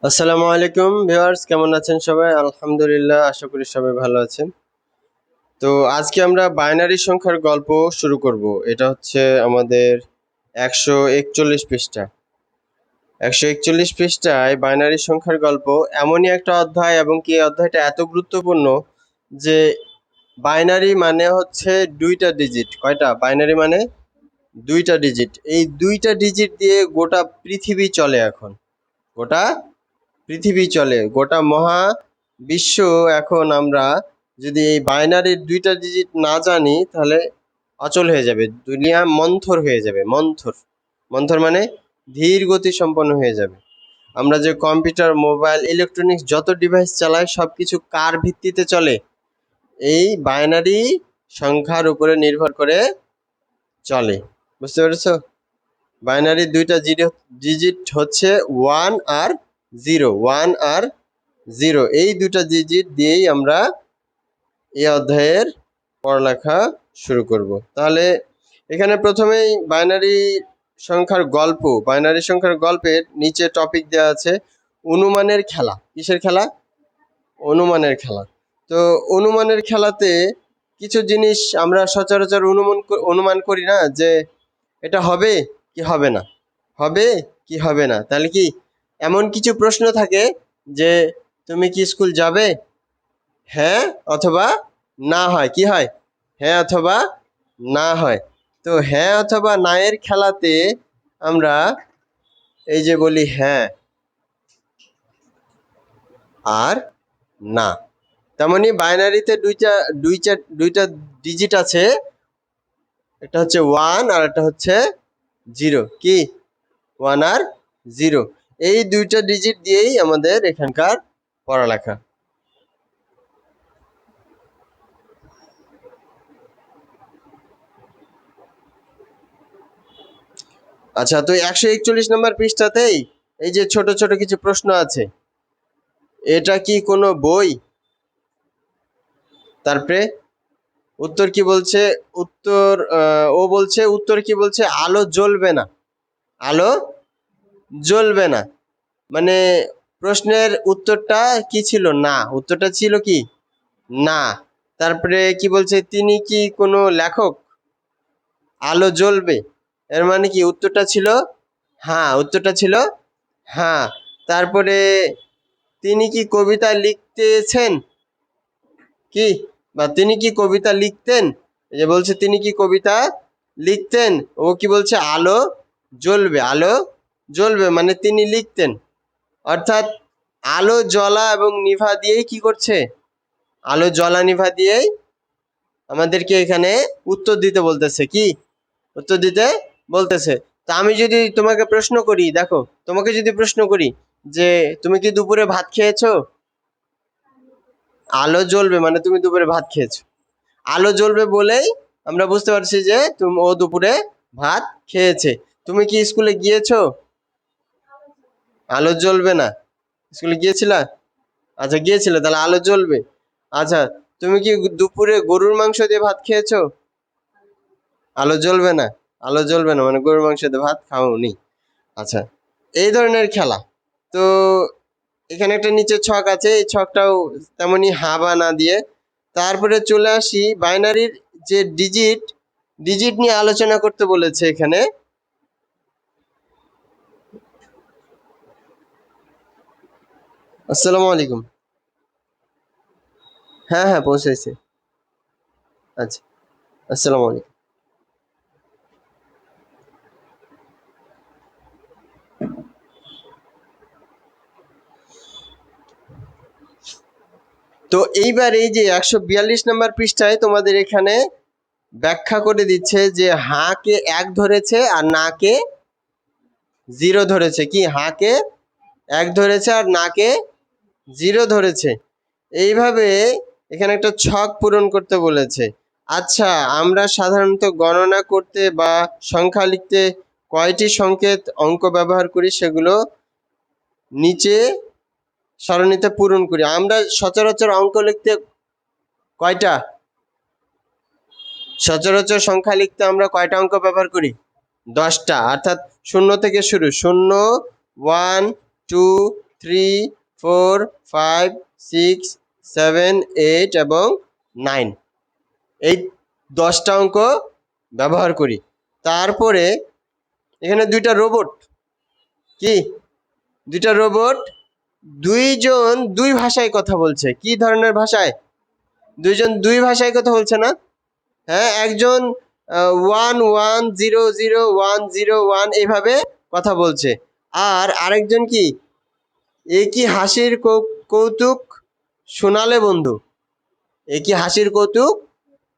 আসসালামু আলাইকুম ভিউয়ার্স, কেমন আছেন সবাই? আলহামদুলিল্লাহ, আশা করি সবাই ভালো আছেন। তো আজকে আমরা বাইনারি সংখ্যার গল্প শুরু করব। এটা হচ্ছে আমাদের 141 পৃষ্ঠা। 141 পৃষ্ঠায় বাইনারি সংখ্যার গল্প এমনই একটা অধ্যায়, এবং কি এই অধ্যায়টা এত গুরুত্বপূর্ণ যে বাইনারি মানে হচ্ছে দুইটা ডিজিট। কয়টা? বাইনারি মানে দুইটা ডিজিট। এই দুইটা ডিজিট দিয়ে গোটা পৃথিবী চলে এখন। গোটা পৃথিবী চলে, গোটা মহা বিশ্ব। এখন আমরা যদি এই বাইনারির দুইটা ডিজিট না জানি তাহলে অচল হয়ে যাবে, দুনিয়া মন্থর হয়ে যাবে। মন্থর, মন্থর মানে ধীর গতি সম্পন্ন হয়ে যাবে। আমরা যে কম্পিউটার, মোবাইল, ইলেকট্রনিক্স যত ডিভাইস চালাই সবকিছু কার ভিত্তিতে চলে? এই বাইনারি সংখ্যার উপরে নির্ভর করে চলে। বুঝতে পেরেছো? বাইনারি দুইটা ডিজিট হচ্ছে ওয়ান আর জিরো। ওয়ান আর জিরো, এই দুটা ডিজিট দিয়েই আমরা এই অধ্যায়ের পড়ালেখা শুরু করব। তাহলে এখানে প্রথমেই বাইনারি সংখ্যার গল্পের নিচে টপিক দেওয়া আছে অনুমানের খেলা। কিসের খেলা? অনুমানের খেলা। তো অনুমানের খেলাতে কিছু জিনিস আমরা সচরাচর অনুমান করি না, যে এটা হবে কি হবে না, হবে কি হবে না। তাহলে কি এমন কিছু প্রশ্ন থাকে যে তুমি কি স্কুল যাবে? হ্যাঁ অথবা না হয়। কি হয়? হ্যাঁ অথবা না হয়। তো হ্যাঁ অথবা না এর খেলাতে আমরা এই যে বলি হ্যাঁ আর না, তেমনি বাইনারিতে দুইটা ডিজিট আছে। একটা হচ্ছে ওয়ান আর একটা হচ্ছে জিরো। কি? ওয়ান আর জিরো, এই দুইটা ডিজিট দিয়েই আমাদের এখানকার পড়ালেখা। আচ্ছা, তো 141 নম্বর পৃষ্ঠাতেই এই যে ছোট ছোট কিছু প্রশ্ন আছে। এটা কি কোনো বই? তারপরে উত্তর কি বলছে? ও বলছে উত্তর কি বলছে? আলো জ্বলবে না। আলো জ্বলবে না মানে প্রশ্নের উত্তরটা কি ছিল? না। উত্তরটা ছিল কি? না। তারপরে কি বলছে? তিনি কি কোনো লেখক? আলো জ্বলবে, এর মানে কি? উত্তরটা ছিল হ্যাঁ। উত্তরটা ছিল হ্যাঁ। তারপরে তিনি কি কবিতা লিখতেছেন? কি? বা তিনি কি কবিতা লিখতেন? এই যে বলছে তিনি কি কবিতা লিখতেন, ও কি বলছে? আলো জ্বলবে। আলো জ্বলবে মানে তিনি লিখতেন। অর্থাৎ আলো জ্বলা এবং নিভা দিয়েই কি করছে? আলো জ্বলা নিভা দিয়েই আমাদেরকে এখানে উত্তর দিতে বলতেছে। কি উত্তর দিতে বলতেছে? তা আমি যদি তোমাকে প্রশ্ন করি, দেখো, তোমাকে যদি প্রশ্ন করি যে তুমি কি দুপুরে ভাত খেয়েছো? আলো জ্বলবে মানে তুমি দুপুরে ভাত খেয়েছো। আলো জ্বলবে বলেই আমরা বুঝতে পারছি যে ও দুপুরে ভাত খেয়েছে। তুমি কি স্কুলে গিয়েছো? আলো জ্বলবে না। স্কুলে গিয়েছিলা? আচ্ছা, গিয়েছিলে, তাহলে আলো জ্বলবে। আচ্ছা, তুমি কি দুপুরে গরুর মাংস দিয়ে ভাত খেয়েছো? আলো জ্বলবে না। আলো জ্বলবে না মানে গরুর মাংস দিয়ে ভাত খাওনি। আচ্ছা, এই ধরনের খেলা। তো এখানে একটা নিচে ছক আছে, এই ছকটাও তেমনি হা বা না দিয়ে। তারপরে চলে আসি বাইনারির যে ডিজিট, ডিজিট নিয়ে আলোচনা করতে বলেছে এখানে। আসসালামু আলাইকুম। হ্যাঁ হ্যাঁ, পৌঁছেছে। আচ্ছা, আসসালামু আলাইকুম। তো এইবার এই যে 142 নম্বর পৃষ্ঠায় তোমাদের এখানে ব্যাখ্যা করে দিচ্ছে যে হা কে এক ধরেছে আর না কে জিরো ধরেছে। কি? হা কে এক ধরেছে আর না কে জিরো ধরেছে। এইভাবে এখানে একটা ছক পূরণ করতে বলেছে। আচ্ছা, আমরা সাধারণত গণনা করতে বা সংখ্যা লিখতে কয়টি সংকেত অঙ্ক ব্যবহার করি সেগুলো নিচে সরণিতে পূরণ করি। আমরা সচরাচর অঙ্ক লিখতে কয়টা? সচরাচর সংখ্যা লিখতে আমরা কয়টা অঙ্ক ব্যবহার করি? 10টা। অর্থাৎ শূন্য থেকে শুরু। 0, 1, 2, 3, 4, 5, 6, 7, 8 এবং 9 এই 10টা অঙ্ক ব্যবহার করি। তারপরে এখানে দুইটা রোবট, কি দুইটা রোবট, দুইজন দুই ভাষায় কথা বলছে। কি ধরনের ভাষায়? দুইজন দুই ভাষায় কথা বলছে না? হ্যাঁ, একজন 1 1 0 0 1 0 1 এইভাবে কথা বলছে, আর আরেকজন কি একই হাসির কৌতুক শোনালে বন্ধু। একই হাসির কৌতুক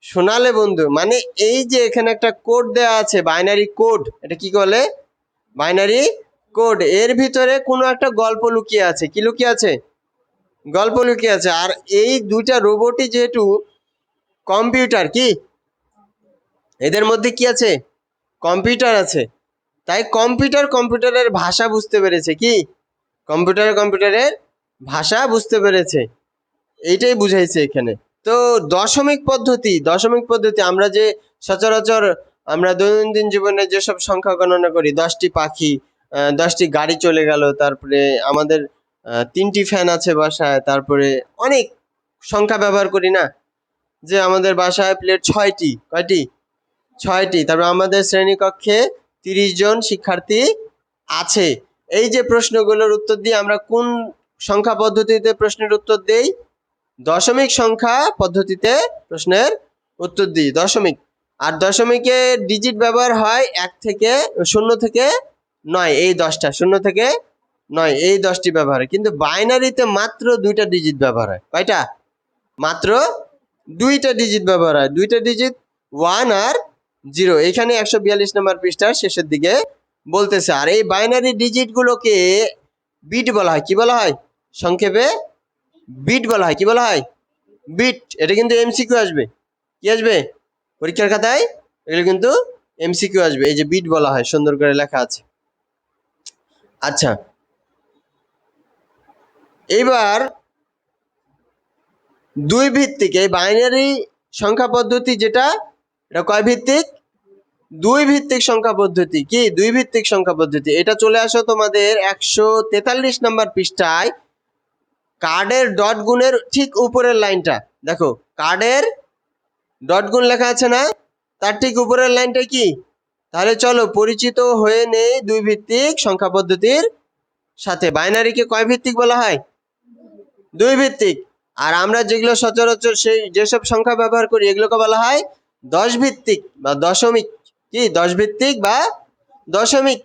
শোনালে বন্ধু, মানে এই যে এখানে একটা কোড দেওয়া আছে, বাইনারি কোড। এটা কি বলে? Binary code. এর ভিতরে কোনো একটা গল্প লুকিয়ে আছে। কি লুকিয়ে আছে? গল্প লুকিয়ে আছে। আর এই দুইটা রোবটই যেহেতু কম্পিউটার, কি এদের মধ্যে কি আছে? কম্পিউটার আছে। তাই কম্পিউটারের ভাষা বুঝতে পেরেছে। কি কম্পিউটারের ভাষা বুঝতে পেরেছে, এইটাই বুঝাইছে এখানে। তো দশমিক পদ্ধতি আমরা যে সচরাচর আমরা দৈনন্দিন জীবনে যেসব সংখ্যা গণনা করি, 10টি পাখি, 10টি গাড়ি চলে গেল, তারপরে আমাদের 3টি ফ্যান আছে বাসায়, তারপরে অনেক সংখ্যা ব্যবহার করি না, যে আমাদের বাসায় প্লেট 6টি, কয়টি? 6টি। তারপর আমাদের শ্রেণীকক্ষে 30 জন শিক্ষার্থী আছে। এই যে প্রশ্নগুলোর উত্তর দিয়ে আমরা কোন সংখ্যা পদ্ধতিতে প্রশ্নের উত্তর দেই? দশমিক সংখ্যা পদ্ধতিতে প্রশ্নের উত্তর দিই, দশমিক। আর দশমিকে ডিজিট ব্যবহার হয় 0 থেকে 9, এই 10টা, 0 থেকে 9 এই 10টি ব্যবহার হয়। কিন্তু বাইনারিতে মাত্র 2টা ডিজিট ব্যবহার হয়। কয়টা? মাত্র 2টা ডিজিট ব্যবহার হয়, 2টা ডিজিট, 1 আর 0। এখানে 142 নম্বর পৃষ্ঠার শেষের দিকে বলতেছে। আর এই বাইনারি ডিজিট গুলোকে বিট বলা হয়। কি বলা হয়? সংক্ষেপে বিট বলা হয়। কি বলা হয়? বিট। এটা কিন্তু এমসিকিউ আসবে। কি আসবে পরীক্ষার খাতায়? এগুলো কিন্তু এমসিকিউ আসবে। এই যে বিট বলা হয়, সুন্দর করে লেখা আছে। আচ্ছা, এইবার দুই ভিত্তিক এই বাইনারি সংখ্যা পদ্ধতি, যেটা এটা কয় ভিত্তিক? দুই ভিত্তিক সংখ্যা পদ্ধতি। কি দুই ভিত্তিক সংখ্যা পদ্ধতি? এটা চলে আসো তোমাদের 143 নম্বর পৃষ্ঠায়, কার্ডের ডট গুণের ঠিক উপরের লাইনটা দেখো। কার্ডের ডট গুণ লেখা আছে না? তার ঠিক উপরের লাইনটা কি? তাহলে চলো পরিচিত হয়ে নেই দুই ভিত্তিক সংখ্যা পদ্ধতির সাথে। বাইনারিকে কয় ভিত্তিক বলা হয়? দুই ভিত্তিক। আর আমরা যেগুলো সচরাচর সেই যেসব সংখ্যা ব্যবহার করি, এগুলোকে বলা হয় 10 ভিত্তিক বা দশমিক। কি 10 ভিত্তিক বা দশমিক।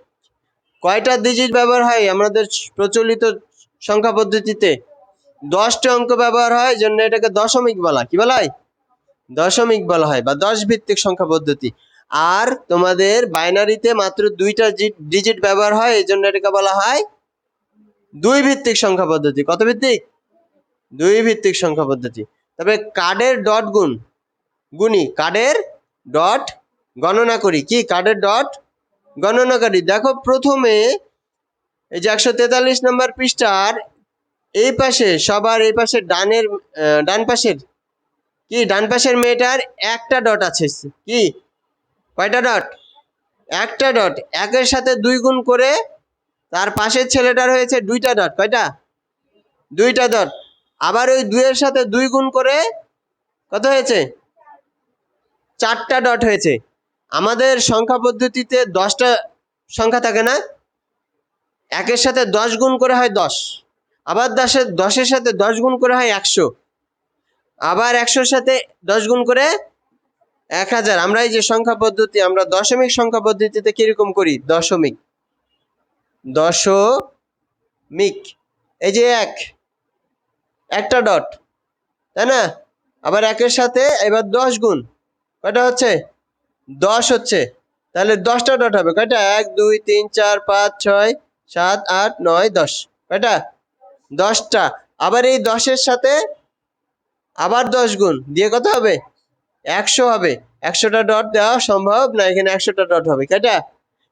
কয়টা ডিজিট ব্যবহার হয় আমাদের প্রচলিত সংখ্যা পদ্ধতিতে? 10টা অঙ্ক ব্যবহার হয়, জন্য এটাকে দশমিক বলা। কি বলা হয়? দশমিক বলা হয় বা 10 ভিত্তিক সংখ্যা পদ্ধতি। আর তোমাদের বাইনারিতে মাত্র 2টা ডিজিট ব্যবহার হয়, এই জন্য এটাকে বলা হয় দুই ভিত্তিক সংখ্যা পদ্ধতি। কত ভিত্তিক? দুই ভিত্তিক সংখ্যা পদ্ধতি। তবে কার্ডের ডট গুণি, কার্ডের ডট গণনা করি। কি কার্ডের ডট গণনা করি? দেখো প্রথমে এই যে 143 নম্বর পৃষ্ঠার এই পাশে, সবার এই পাশে ডান পাশের, কি ডান পাশের মেয়েটার একটা ডট আছে। কি কয়টা ডট? একটা ডট। একের সাথে 2 গুণ করে তার পাশের ছেলেটার হয়েছে 2টা ডট। কয়টা? 2টা ডট। আবার ওই 2 এর সাথে 2 গুণ করে কত হয়েছে? 4টা ডট হয়েছে। আমাদের সংখ্যা পদ্ধতিতে 10টা সংখ্যা থাকে না? একের সাথে 10 গুণ করে হয় 10, আবার 10-এর সাথে 10 গুণ করে হয় 100, আবার 100-এর সাথে 10 গুণ করে 1000। আমরা এই যে সংখ্যা পদ্ধতি, আমরা দশমিক সংখ্যা পদ্ধতিতে কিরকম করি? দশমিক। এই যে একটা ডট, তাই না? আবার একের সাথে এবার 10 গুণ, কয়টা হচ্ছে? 10 হচ্ছে। তাহলে 10টা ডট হবে। কয়টা? 1 2 3 4 5 6 7 8 9 10। কয়টা? 10টা। আবার এই 10-এর সাথে আবার 10 গুণ দিয়ে কত হবে? 100 হবে। 100টা ডট দেওয়া সম্ভব না, এখানে 100টা ডট হবে। কয়টা?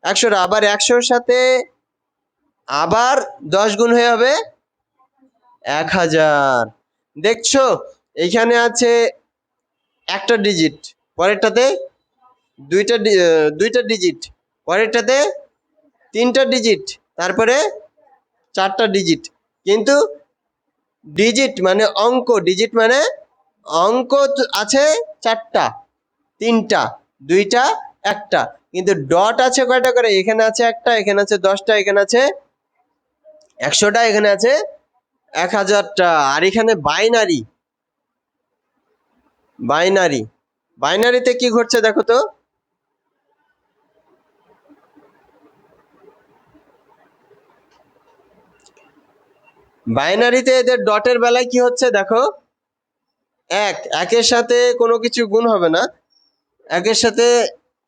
100টা। আবার 100-এর সাথে আবার 10 গুণ হয়ে হবে 1000। দেখছো এইখানে আছে একটা ডিজিট, পরেরটাতে দুইটা ডিজিট, পরেরটাতে 3টা ডিজিট, তারপরে 4টা ডিজিট। কিন্তু ডিজিট মানে অঙ্ক, ডিজিট মানে অঙ্ক আছে 4টা, 3টা, 2টা, 1টা, কিন্তু ডট আছে কয়টা করে? এখানে আছে 1টা, এখানে আছে 10টা, এখানে আছে 100টা, এখানে আছে 1000টা। আর এখানে বাইনারি, বাইনারি, বাইনারিতে কি ঘটছে দেখো তো। বাইনারিতে এদের ডটের বেলায় কি হচ্ছে দেখো, একের সাথে কোনো কিছু গুণ হবে না, একের সাথে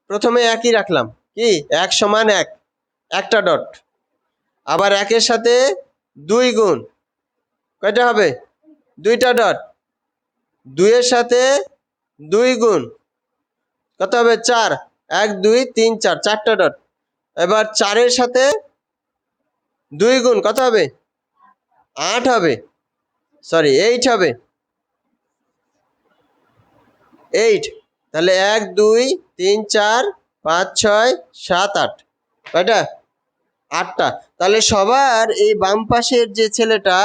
প্রথমে একই রাখলাম, কি 1 সমান 1, একটা ডট। আবার একের সাথে 2 গুণ, কয়টা হবে? 2টা ডট। 2 এর সাথে 2 গুণ কত হবে? 4, 1 2 3 4, 4টা ডট। এবার 4 এর সাথে 2 গুণ কত হবে? 8 হবে, সরি 8 হবে, 8। তাহলে 1 2 3 4 5 6 7 8, কয়টা? 8টা। তাহলে সবার এই বাম পাশের যে ছেলেটা,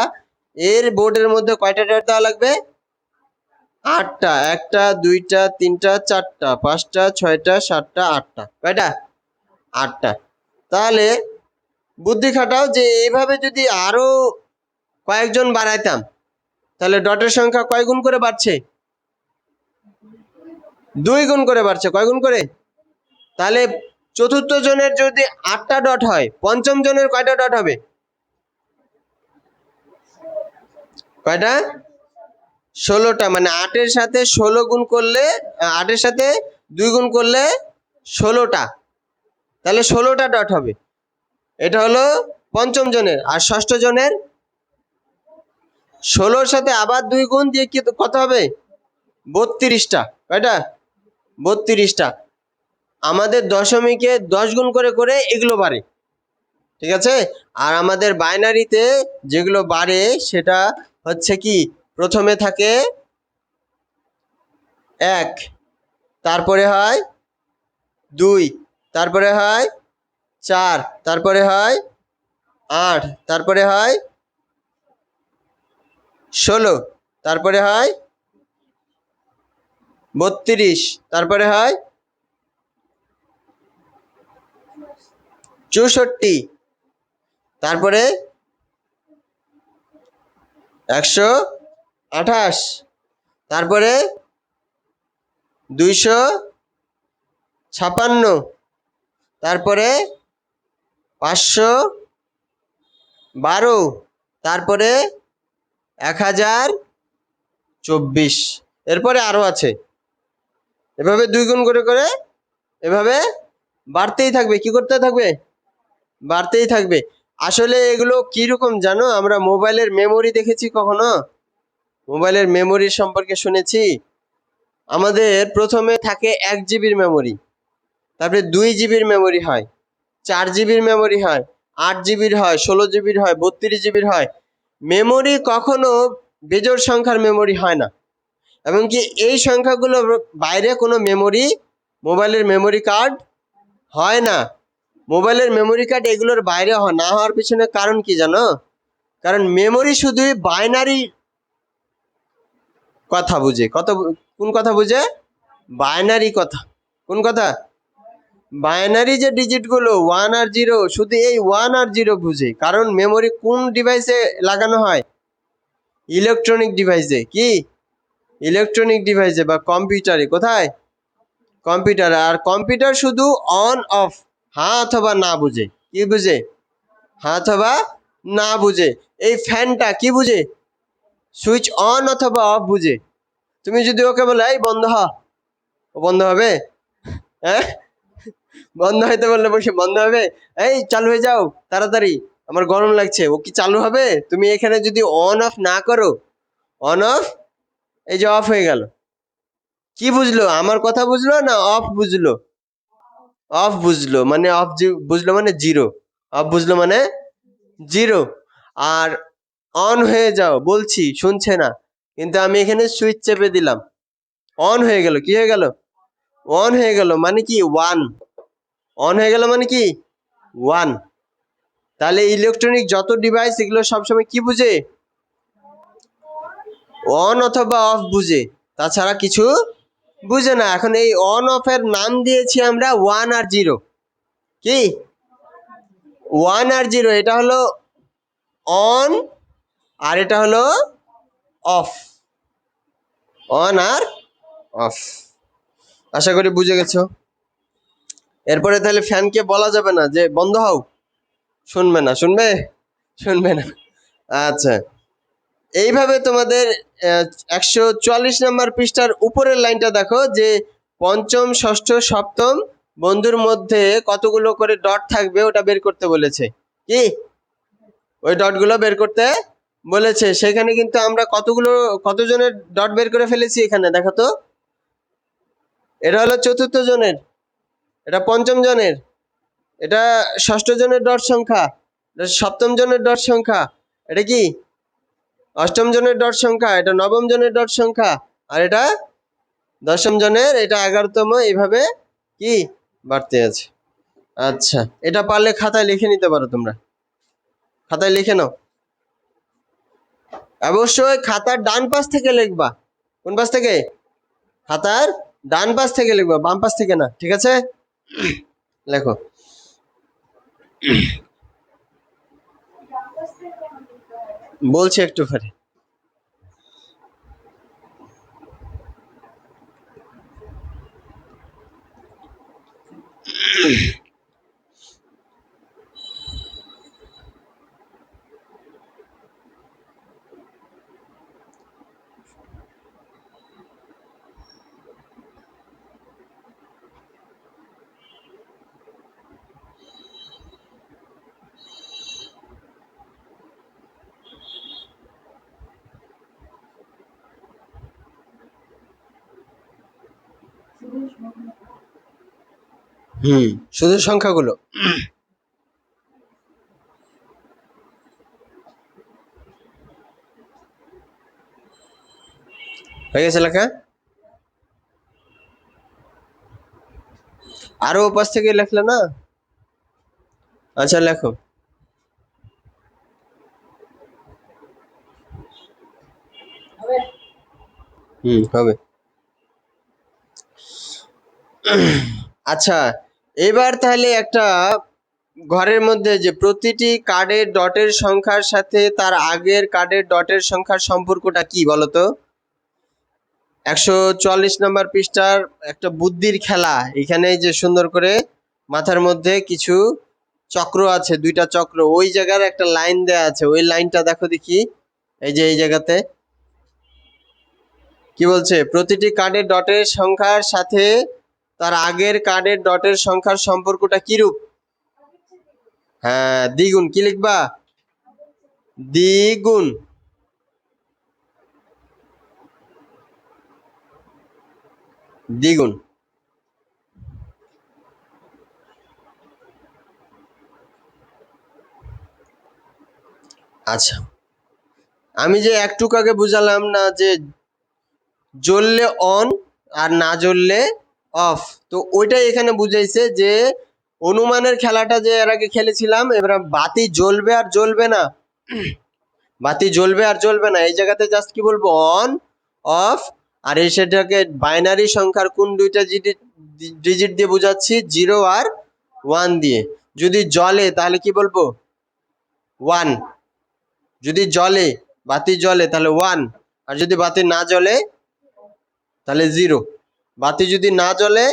এর বোর্ডের মধ্যে কয়টা ডট দেওয়া লাগবে? 8টা। 1টা 2টা 3টা 4টা 5টা 6টা 7টা 8টা, কয়টা? 8টা। তাহলে বুদ্ধি খাটাও যে এইভাবে যদি আরো কয়েকজন বাড়াইতাম, তাহলে ডটের সংখ্যা কয় গুণ করে বাড়ছে? 2 গুণ করে বাড়ছে। কয় গুণ করে? তাহলে চতুর্থ জনের যদি 8টা ডট হয়, পঞ্চম জনের কয়টা ডট হবে? কয়টা? 16টা। মানে 8-এর সাথে 16 গুণ করলে, 8-এর সাথে 2 গুণ করলে 16টা, তাহলে 16টা ডট হবে। এটা হলো পঞ্চম জনের। আর ষষ্ঠ জনের 16-র সাথে আবার 2 গুণ দিয়ে কি কত হবে? 32টা। কয়টা? 32টা। আমাদের দশমিকে 10 গুণ করে করে এগুলো বাড়ে, ঠিক আছে? আর আমাদের বাইনারিতে যেগুলো বাড়ে সেটা হচ্ছে কি, প্রথমে থাকে 1, তারপরে হয় 2, তারপরে হয় 4, তারপরে হয় 8, তারপরে হয় 16, তারপরে হয় 32, তারপরে হয় 64, তারপরে 128, তারপরে 256, তারপরে 512, তারপরে 1024, এরপরে আরো আছে। এভাবে 2 গুণ করে করে এভাবে বাড়তেই থাকবে। কি করতে থাকবে? বাড়তেই থাকবে। আসলে এগুলো কিরকম জানো? আমরা মোবাইলের মেমোরি দেখেছি কখনো? মোবাইলের মেমোরি সম্পর্কে শুনেছি। আমাদের প্রথমে থাকে 1 জিবির মেমোরি, তারপরে 2 জিবির মেমোরি হয়, 4 জিবির মেমোরি হয়, 8 জিবির হয়, 16 জিবির হয়, 32 জিবির হয়। মেমোরি কখনো বেজোড় সংখ্যার মেমোরি হয় না। এমনকি এই সংখ্যাগুলো বাইরে কোনো মেমোরি, মোবাইলের মেমোরি কার্ড হয় না। মোবাইলের মেমোরি কার্ড এগুলোর বাইরে না হওয়ার পিছনে কারণ কি জানো? কারণ মেমোরি শুধুই বাইনারি কথা বুঝে। কোন কথা বুঝে? বাইনারি কথা। কোন কথা? বাইনারি যে ডিজিট গুলো 1 আর 0, শুধু এই 1 আর 0 বুঝে। কারণ মেমোরি কোন ডিভাইসে লাগানো হয়? ইলেকট্রনিক ডিভাইসে। কি? ইলেকট্রনিক ডিভাইসে বা কম্পিউটারে। কোথায়? কম্পিউটারে। আর কম্পিউটার শুধু অন অফ, হ্যাঁ অথবা না বুঝে। কি বুঝে? হ্যাঁ অথবা না বুঝে। এই ফ্যানটা কি বুঝে? সুইচ অন অথবা অফ বুঝে। তুমি যদি ওকে বলো এই বন্ধ হ, ও বন্ধ হবে? হ্যাঁ, বন্ধ হইতে বললে বসে বন্ধ হবে? এই চালু হয়ে যাও তাড়াতাড়ি, আমার গরম লাগছে, ও কি চালু হবে? তুমি এখানে যদি অন অফ না করো, অন অফ, এই যে অফ হয়ে গেল। কি বুঝলো? আমার কথা বুঝলো না অফ বুঝলো? অফ বুঝলো। মানে অফ বুঝলো মানে জিরো। অফ বুঝলো মানে জিরো। আর অন হয়ে যাও বলছি, শুনছে না, কিন্তু আমি এখানে সুইচ চেপে দিলাম, অন হয়ে গেল। কি হয়ে গেল? অন হয়ে গেল মানে কি? ওয়ান। অন হয়ে গেল মানে কি? ওয়ান। তাহলে ইলেকট্রনিক যত ডিভাইস এগুলো সবসময় কি বুঝে? অন অথবা অফ বুঝে, তাছাড়া কিছু বুঝে না। এখন এই অন অফ এর নাম দিয়েছি আমরা 1 আর 0। কি 1 আর 0? এটা হলো অন আর এটা হলো অফ। অন আর অফ। আশা করি বুঝে গেছো। এরপরে তাহলে ফ্যানকে বলা যাবে না যে বন্ধ হও, শুনবে না। শুনবে? শুনবে না। আচ্ছা, এইভাবে তোমাদের 144 নম্বর পৃষ্ঠার উপরের লাইনটা দেখো যে পঞ্চম, ষষ্ঠ, সপ্তম বন্ধুর মধ্যে কতগুলো করে ডট থাকবে ওটা বের করতে বলেছে। কি ওই ডটগুলো বের করতে বলেছে। সেখানে কিন্তু আমরা কতজনের ডট বের করে ফেলেছি এখানে দেখো তো। এটা হলো চতুর্থ জনের, এটা পঞ্চম জনের, এটা ষষ্ঠ জনের ডট সংখ্যা, এটা সপ্তম জনের ডট সংখ্যা, এটা কি অষ্টম জনের ডট সংখ্যা, এটা নবম জনের ডট সংখ্যা, আর এটা দশম জনের, এটা 11তম। এইভাবে কি বাড়তে আছে। আচ্ছা, এটা পারলে খাতায় লিখে নিতে পারো তোমরা। খাতায় লিখে নাও। অবশ্যই খাতার ডান পাশ থেকে লিখবা। কোন পাশ থেকে? খাতার ডান পাশ থেকে লিখবা, বাম পাশ থেকে না। ঠিক আছে? লেখো। বলছি একটু পরে। শুধু সংখ্যাগুলো। হয়ে গেছে লেখা? আরো ওপাশ থেকে লেখলে না? আচ্ছা লেখো। হবে। আচ্ছা, এবার তাহলে একটা ঘরের মধ্যে যে প্রতিটি কার্ডের ডটের সংখ্যার সাথে তার আগের কার্ডের ডটের সংখ্যার সম্পর্কটা কি বলতো? 144 নম্বর পৃষ্ঠার একটা বুদ্ধির খেলা। এখানে যে সুন্দর করে মাথার মধ্যে কিছু চক্র আছে, দুইটা চক্র, ওই জায়গার একটা লাইন দেয়া আছে। ওই লাইনটা দেখো দেখি। এই যে এই জায়গাতে কি বলছে? প্রতিটি কার্ডের ডটের সংখ্যার সাথে তার আগের কার্ডের ডটের সংখ্যার সম্পর্কটা কিরূপ? হ্যাঁ, দ্বিগুণ। কি লিখবা? দ্বিগুণ। দ্বিগুণ। আচ্ছা, আমি যে একটুকু আগে বুঝালাম না যে জ্বললে অন আর না জ্বললে অফ, তো ওইটাই এখানে বুঝাইছে যে অনুমানের খেলাটা যে এর আগে খেলেছিলাম, এবার বাতি জ্বলবে আর জ্বলবে না। বাতি জ্বলবে আর জ্বলবে না, এই জায়গাতে জাস্ট কি বলবো? On of. আর এই সেটাকে বাইনারি সংখ্যার কোন দুইটা ডিজিট দিয়ে বোঝাচ্ছি? 0 আর 1 দিয়ে। যদি জ্বলে তাহলে কি বলবো? 1। যদি জ্বলে, বাতি জ্বলে তাহলে 1। আর যদি বাতি না জ্বলে তাহলে 0। বাতি যদি না জ্বলে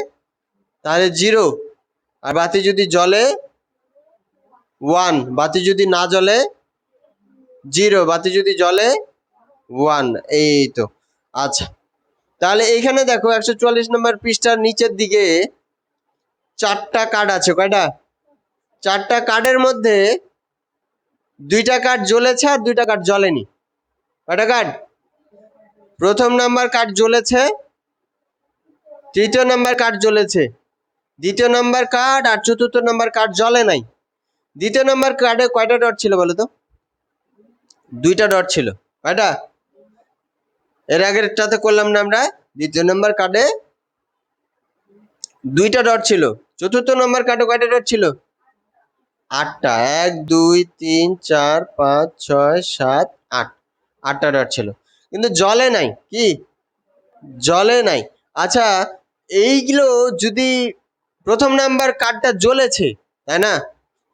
তাহলে 0, আর বাতি যদি জ্বলে 1। বাতি যদি না জ্বলে 0, বাতি যদি জ্বলে 1। এই তো। আচ্ছা, তাহলে এইখানে দেখো 144 নম্বর পৃষ্ঠার নিচের দিকে 4টা কার্ড আছে। কয়টা? 4টা কার্ডের মধ্যে 2টা কার্ড জ্বলেছে আর 2টা কার্ড জ্বলেনি। কয়টা কার্ড? প্রথম নাম্বার কার্ড জ্বলেছে, তৃতীয় নাম্বার কার্ড জ্বলেছে, দ্বিতীয় নাম্বার কার্ড আর চতুর্থ নাম্বার কার্ড জ্বলে নাই। দ্বিতীয় নাম্বার কার্ডে কয়টা ডট ছিল বলো তো? 2টা ডট ছিল। কয়টা? এর আগেরটাতে করলাম না আমরা? দ্বিতীয় নাম্বার কার্ডে 2টা ডট ছিল। চতুর্থ নাম্বার কার্ডে কয়টা ডট ছিল? 8টা, 1 2 3 4 5 6 7 8, 8টা ডট ছিল, কিন্তু জলে নাই। কি জলে নাই? আচ্ছা, এইগুলো যদি প্রথম নাম্বার কার্ডটা জ্বলেছে, তাই না?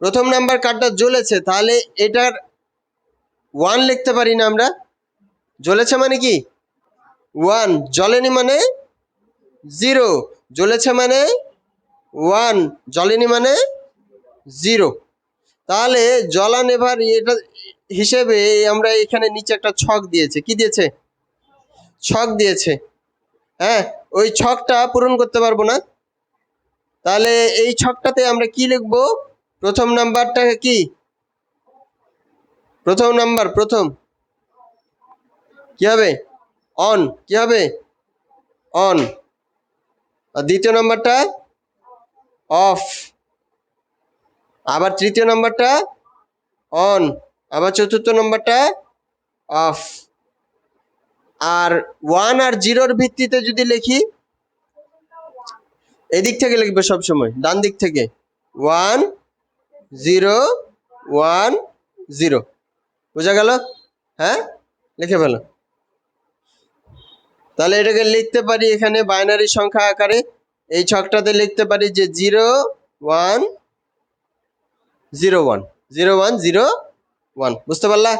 প্রথম নাম্বার কার্ডটা জ্বলেছে, তাহলে এটার 1 লিখতে পারি না আমরা? জ্বলেছে মানে কি 1, জ্বলেনি মানে 0, জ্বলেছে মানে 1, জ্বলেনি মানে 0। তাহলে জলা নেভার এটা হিসেবে আমরা এখানে নিচে একটা ছক দিয়েছে। কি দিয়েছে? ছক দিয়েছে। হ্যাঁ, ওই ছকটা পূরণ করতে পারবো না। তাহলে এই ছকটাতে আমরা কি লিখবো? প্রথম নাম্বারটা কি? প্রথম নাম্বার, প্রথম কি হবে? অন। কি হবে? অন। আর দ্বিতীয় নাম্বারটা অফ। আবার তৃতীয় নাম্বারটা অন। আবার চতুর্থ নাম্বারটা অফ। আর 1 আর 0-র ভিত্তিতে যদি লিখি, এদিক থেকে লিখবে সবসময়, ডান দিক থেকে। 1 0 1 0, বোঝা গেল? হ্যাঁ, লিখে ফেলো। তাহলে এটাকে লিখতে পারি এখানে বাইনারি সংখ্যা আকারে। এই ছকটাতে লিখতে পারি যে 0 1 0 1 0 1 0 1, বুঝতে পারলা?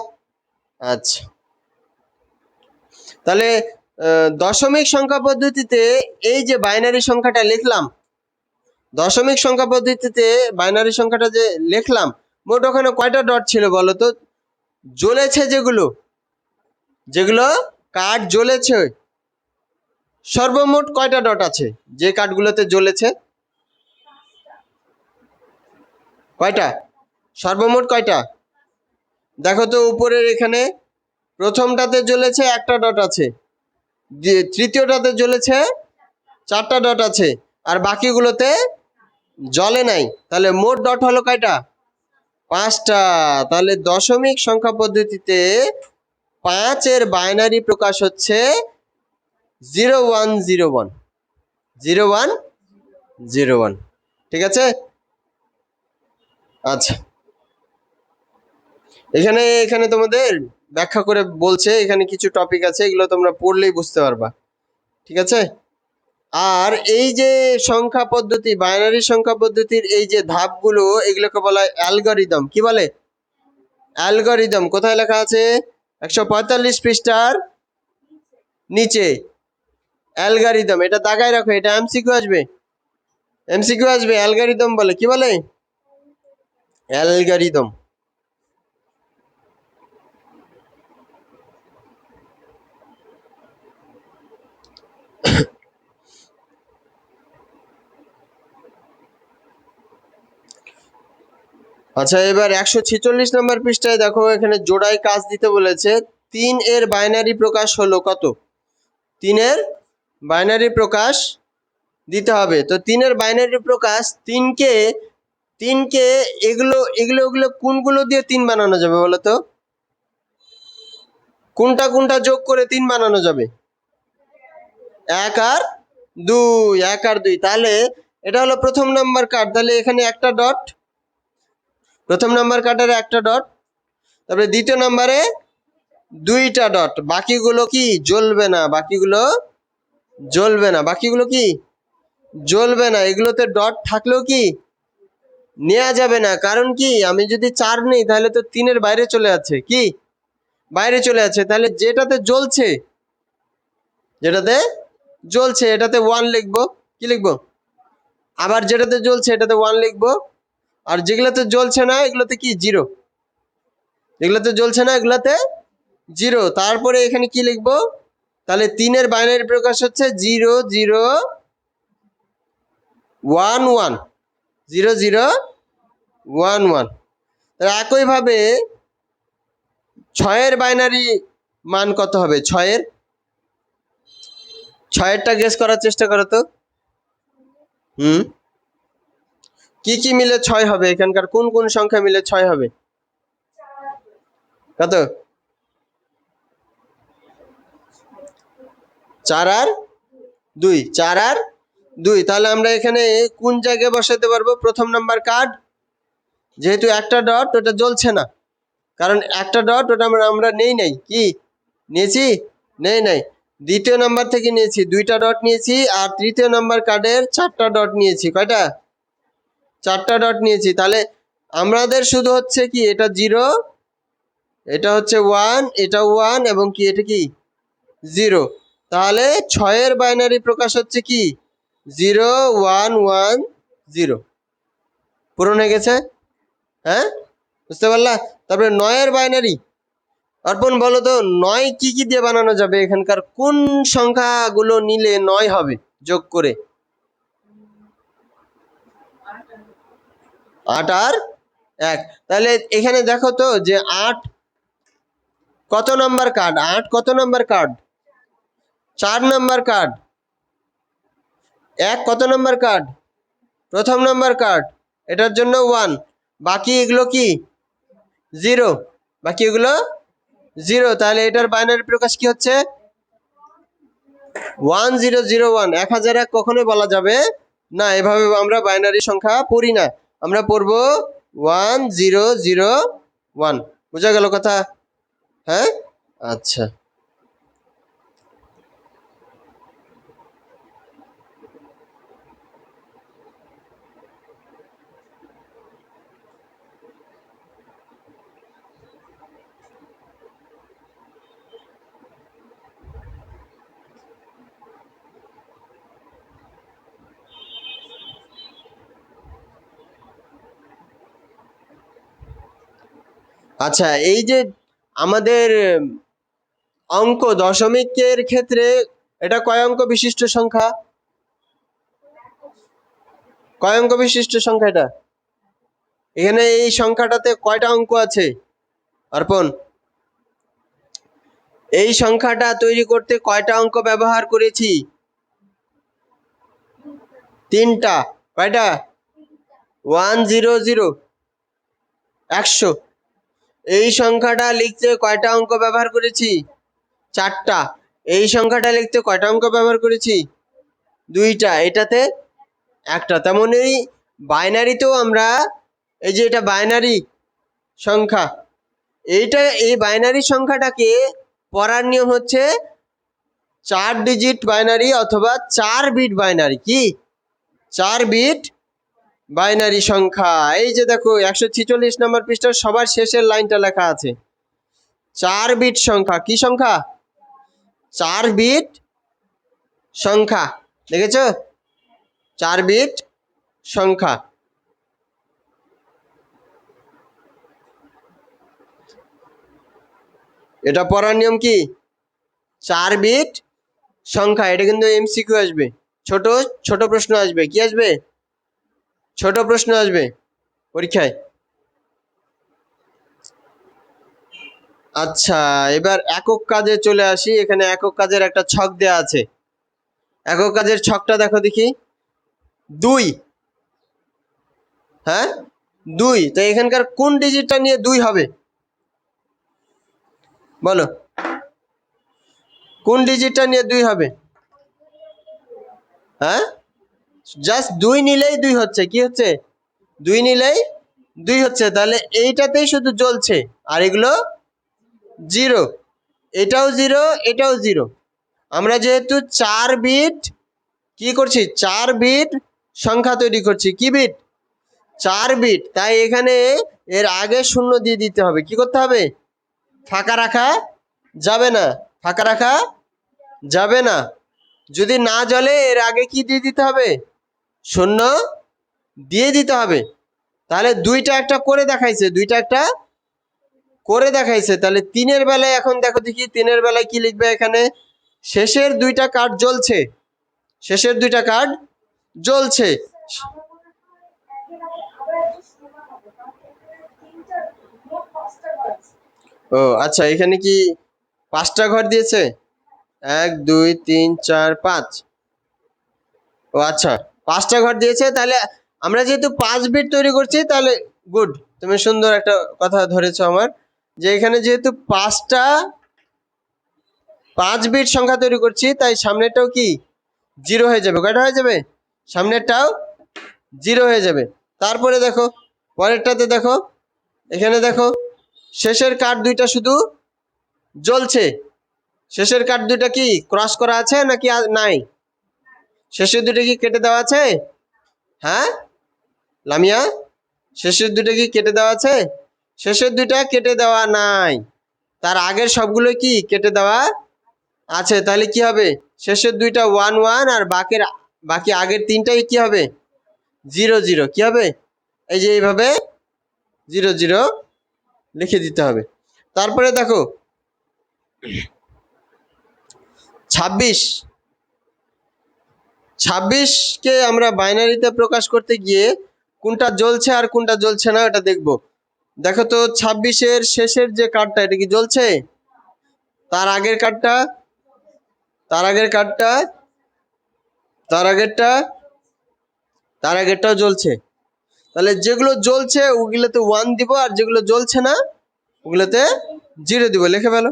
আচ্ছা, তাহলে দশমিক সংখ্যা পদ্ধতিতে এই যে বাইনারি সংখ্যাটা লিখলাম, দশমিক সংখ্যা পদ্ধতিতে বাইনারি সংখ্যাটা যে লিখলাম, মোট ওখানে কয়টা ডট ছিল বলো তো? জ্বলেছে যেগুলো, যেগুলো কার্ড জ্বলেছে, সর্বমোট কয়টা ডট আছে যে কার্ডগুলোতে জ্বলেছে? কয়টা? সর্বমোট কয়টা? দেখো তো উপরের এখানে প্রথমটাতে জ্বলেছে একটা ডট আছে, তৃতীয়টাতে জ্বলেছে 4টা ডট আছে, আর বাকিগুলোতে জ্বলে নাই। তাহলে মোট ডট হলো কয়টা? 5টা। তাহলে দশমিক সংখ্যা পদ্ধতিতে 5-এর বাইনারি প্রকাশ হচ্ছে 0101 0101। ঠিক আছে? আচ্ছা, এখানে এখানে তোমাদের ব্যাখ্যা করে বলছে, এখানে কিছু টপিক আছে, এগুলো তোমরা পড়লেই বুঝতে পারবা। ঠিক আছে? আর এই যে সংখ্যা পদ্ধতি, বাইনারি সংখ্যা পদ্ধতির এই যে ধাপগুলো, এগুলোকে বলা হয় অ্যালগরিদম। কি বলে? অ্যালগরিদম। কোথায় লেখা আছে? 145 পৃষ্ঠার নিচে অ্যালগরিদম। এটা দাগায় রাখো, এটা এমসিকিউ আসবে। এমসিকিউ আসবে, অ্যালগরিদম বলে। কি বলে? অ্যালগরিদম। আচ্ছা, এবার 146 নম্বর পৃষ্ঠায় দেখো, এখানে জোড়ায় কাজ দিতে বলেছে। 3-এর বাইনারি প্রকাশ হলো কত? 3-এর বাইনারি প্রকাশ দিতে হবে। তো 3-এর বাইনারি প্রকাশ, তিনকে তিনকে এগুলো এগুলো এগুলো কোনগুলো দিয়ে 3 বানানো যাবে বলো তো? কোনটা কোনটা যোগ করে 3 বানানো যাবে? 1 আর 2, 1 আর 2। তাহলে এটা হলো প্রথম নাম্বার কার্ড, তাহলে এখানে একটা ডট, প্রথম নাম্বার কার্ডের একটা ডট। তারপরে দ্বিতীয় নাম্বারে 2টা ডট। বাকিগুলো কি জ্বলবে না? বাকিগুলো জ্বলবে না। বাকিগুলো কি জ্বলবে না। এগুলোতে ডট থাকলেও কি নেওয়া যাবে না। কারণ কি, আমি যদি 4 নেই তাহলে তো 3-এর বাইরে চলে যাচ্ছে। কি বাইরে চলে যাচ্ছে? তাহলে যেটাতে জ্বলছে, যেটাতে জ্বলছে এটাতে 1 লিখবো। কি লিখবো? আবার যেটাতে জ্বলছে এটাতে 1 লিখবো। আর যেগুলোতে জ্বলছে না এগুলোতে কি 0। যেগুলোতে জ্বলছে না এগুলোতে 0। তারপরে এখানে কি লিখবো? তাহলে 3-এর বাইনারি প্রকাশ হচ্ছে 0 0 1 1 0 0 1 1। একইভাবে 6-এর বাইনারি মান কত হবে? 6-এরটা গেস করার চেষ্টা করো তো। কি কি মিলে 6 হবে? এখানকার কোন কোন সংখ্যা মিলে 6 হবে? কত? 4 আর 2, 4 আর 2। তাহলে আমরা এখানে কোন জায়গায় বসাতে পারবো? প্রথম নাম্বার কার্ড যেহেতু একটা ডট ওটা জ্বলছে না, কারণ একটা ডট ওটা আমরা নেই নাই। কি নিয়েছি? নেই নাই। দ্বিতীয় নাম্বার থেকে নিয়েছি, 2টা ডট নিয়েছি, আর তৃতীয় নাম্বার কার্ডের 4টা ডট নিয়েছি। কয়টা? 4টা ডট নিয়েছি। তাহলে আমাদের শুধু হচ্ছে কি, এটা 0, এটা হচ্ছে 1, এটা 1, এবং কি এটা কি 0। তাহলে 6-এর বাইনারি প্রকাশ হচ্ছে কি 0 1 1 0। পূরণ হয়ে গেছে? হ্যাঁ, বুঝতে পারলা? তারপরে 9-এর বাইনারি। অর্পণ বলো তো, 9 কি কি দিয়ে বানানো যাবে? এখানকার কোন সংখ্যাগুলো নিলে 9 হবে যোগ করে? 8 আর 1। তাহলে এখানে দেখো তো যে 8 কত নাম্বার কার্ড? 8 কত নাম্বার কার্ড? 4 number card. 1 কত নাম্বার কার্ড? প্রথম নাম্বার কার্ড। এটার জন্য 1। বাকি এগুলো কি 0। বাকি এগুলো 0। তাহলে এটার বাইনারি প্রকাশ কি হচ্ছে 1001। 1001 কখনোই বলা যাবে না, এভাবে আমরা বাইনারি সংখ্যা পড়ি না, আমরা পড়বো 1001। বোঝা গেল কথা? হ্যাঁ, আচ্ছা। আচ্ছা, এই যে আমাদের অঙ্ক দশমিকের ক্ষেত্রে এটা কয় অঙ্ক বিশিষ্ট সংখ্যা? কয় অঙ্ক বিশিষ্ট সংখ্যা এটা? এখানে এই সংখ্যাটাতে কয়টা অঙ্ক আছে অর্পণ? এই সংখ্যাটা তৈরি করতে কয়টা অঙ্ক ব্যবহার করেছি? 3টা। কয়টা? 100 100। এই সংখ্যাটা লিখতে কয়টা অঙ্ক ব্যবহার করেছি? 4টা। এই সংখ্যাটা লিখতে কয়টা অঙ্ক ব্যবহার করেছি? 2টা। এটাতে 1টা। তেমনই বাইনারিতেও আমরা, এই যে এটা বাইনারি সংখ্যা, এই বাইনারি সংখ্যাটাকে পড়ার নিয়ম হচ্ছে 4 ডিজিট বাইনারি অথবা 4 বিট বাইনারি। কি 4 বিট বাইনারি সংখ্যা? এই যে দেখো 146 নম্বর পৃষ্ঠার সবার শেষের লাইনটা লেখা আছে 4 বিট সংখ্যা। কি সংখ্যা? 4 বিট সংখ্যা। দেখেছো? 4 বিট সংখ্যা। এটা পড়ার নিয়ম কি 4 বিট সংখ্যা। এটা কিন্তু এমসিকিউ আসবে, ছোট ছোট প্রশ্ন আসবে। কি আসবে? ছোট প্রশ্ন আসবে পরীক্ষায়। আচ্ছা, এবার একক কাজে চলে আসি। এখানে একক কাজের একটা ছক দেয়া আছে। একক কাজের ছকটা দেখো দেখি। 2। হ্যাঁ, 2। তো এখানকার কোন ডিজিটটা নিয়ে 2 হবে বলো? কোন ডিজিটটা নিয়ে 2 হবে? হ্যাঁ, জাস্ট 2 নিলেই 2 হচ্ছে। কি হচ্ছে? 2 নিলেই 2 হচ্ছে। তাহলে এইটাতেই শুধু জ্বলছে, আর এগুলো 0। এটাও 0, এটাও 0। আমরা যেহেতু 4 বিট কি করছি, 4 বিট সংখ্যা তৈরি করছি। কি বিট? 4 বিট। তাই এখানে এর আগে 0 দিয়ে দিতে হবে। কি করতে হবে? ফাঁকা রাখা যাবে না, ফাঁকা রাখা যাবে না। যদি না জ্বলে এর আগে কি দিয়ে দিতে হবে? 0 দিয়ে দিতে হবে। তাহলে 2টা একটা করে দেখাইছে, 2টা একটা করে দেখাইছে। তাহলে 3-এর বেলায় এখন দেখো দেখি, 3-এর বেলায় কি লিখবে? এখানে শেষের 2টা কার্ড জ্বলছে, শেষের 2টা কার্ড জ্বলছে। ও আচ্ছা, এখানে কি 5টা ঘর দিয়েছে? 1 2 3 4 5। ও আচ্ছা, 5টা ঘর দিয়েছে। তাহলে আমরা যেহেতু 5 বিট তৈরি করছি, তাহলে গুড, তুমি সুন্দর একটা কথা ধরেছো আমার, যে এখানে যেহেতু 5 বিট সংখ্যা তৈরি করছি, তাই সামনেরটাও কি 0 হয়ে যাবে। কয়টা হয়ে যাবে? সামনেরটাও 0 হয়ে যাবে। তারপরে দেখো পরেরটাতে দেখো, এখানে দেখো শেষের কার্ড দুইটা শুধু জ্বলছে। শেষের কার্ড দুইটা কি ক্রস করা আছে নাকি নাই? শেষের দুইটা কি কেটে দেওয়া আছে? হ্যাঁ লামিয়া, শেষের দুইটা কি কেটে দেওয়া আছে? শেষের দুইটা কেটে দেওয়া নাই, তার আগের সবগুলো কি কেটে দেওয়া আছে। তাহলে কি হবে? শেষের দুইটা 1 1 আর বাকি আগের তিনটাই কি হবে? 0 0। কি হবে? এই যে এইভাবে 0 0 লিখে দিতে হবে। তারপরে দেখো 26, 26কে আমরা বাইনারিতে প্রকাশ করতে গিয়ে কোনটা জ্বলছে আর কোনটা জ্বলছে না এটা দেখব। দেখো তো 26-এর শেষের যে কার্ডটা, এটা কি জ্বলছে? তার আগের কার্ডটা, তার আগের কার্ডটা, তার আগেরটা, তার আগেরটাও জ্বলছে। তাহলে যেগুলো জ্বলছে ওগুলোতে 1 দিব, আর যেগুলো জ্বলছে না ওগুলোতে 0 দিব। লিখে ফেলো।